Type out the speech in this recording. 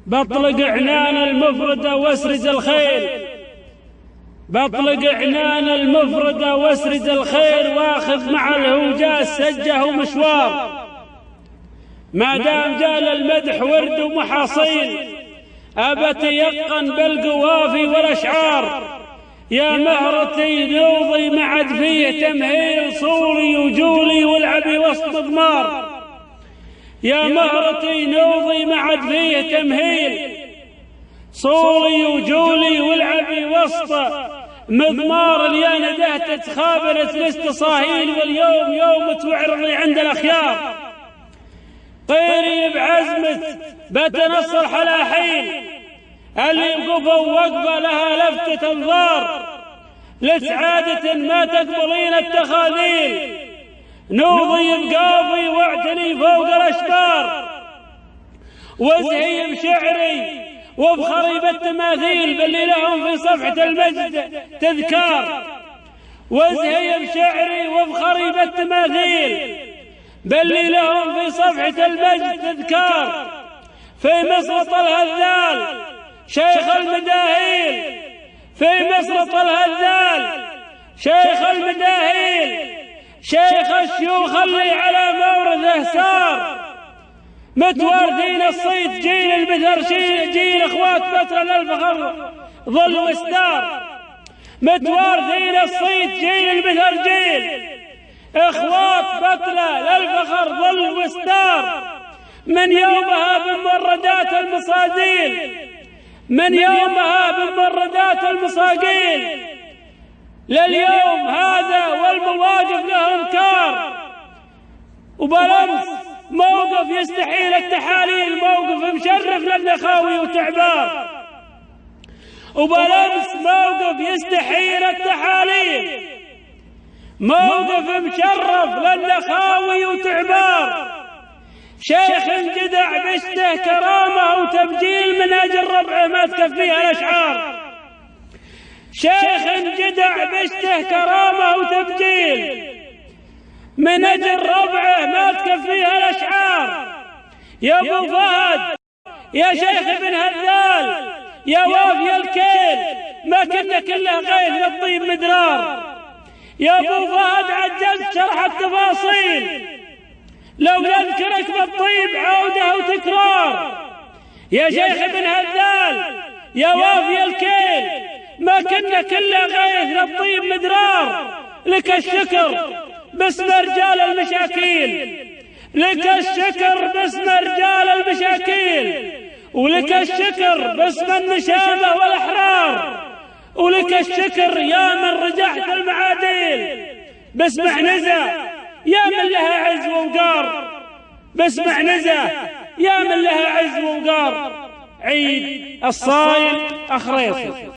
بطلق عنان المفردة واسرد الخيل، بطلق عنان المفردة واسرد الخيل، واخذ مع الهوجاس سجه ومشوار. ما دام جال المدح ورد ومحاصيل، أبتيقن بالقوافي والأشعار. يا مهرتي نوضي ما عاد فيه تمهيل، صولي وجولي والعبي وسط مضمار. يا مهرتي نوضي ما عاد فيه تمهيل، صولي وجولي والعبي وسط مضمار. اليا ندهت تخابرت الاستصاهيل، واليوم يوم توعرضي عند الأخيار. طيري بعزمة بتنصر حلاحيل، اللي وقفوا وقفة لها لفتة انظار. لسعادة ما تقبلين التخاذيل، نوضي بقافي واعتلي فوق الأشطار. وازهي بشعري وبخري بالتماثيل، باللي لهم في صفحة المجد تذكار. وازهي بشعري وبخري بالتماثيل، باللي لهم في صفحة المجد تذكار. في مسرط الهذال شيخ المداهيل، في مسرط الهذال شيخ المداهيل، شيخ الشيوخ اللي على مورثه سار. متوارثين الصيد جيل البثرشين، جيل اخوات بتر للفخر ظل وستار. متوارثين الصيد جيل البثرجيل، اخوات بتر للفخر ظل وستار. من يومها بممردات المصاديل، من يومها بممردات المصاقيل، لليوم هذا والمواقف له انكار. وبالامس موقف يستحيل التحاليل، موقف مشرف للنخاوي وتعبار. وبالامس موقف يستحيل التحاليل، موقف مشرف للنخاوي وتعبار. شيخ جدع بشته كرامة وتبجيل، من أجل ربعه ما تكفيها الأشعار. شيخ جدع بشته كرامة وتبجيل، من أجل ربعه ما تكفيها الأشعار. يا أبو فهد يا شيخ ابن هذال، يا وافي الكيل ما كنا كله غيث للطيب مدرار. يا أبو فهد عجزت شرح التفاصيل، لو نذكرك بالطيب عودة وتكرار. يا شيخ ابن هذال يا وافي الكيل ما كنا كله غيث للطيب مدرار. لك الشكر باسم رجال المشاكيل، لك الشكر باسم رجال المشاكيل، ولك الشكر باسم النشامة والأحرار. ولك الشكر يا من رجحت المعاديل، باسم عنزة يا من لها عز ووقار، باسم عنزة يا من لها عز ووقار. عيد الصايل أخريصي.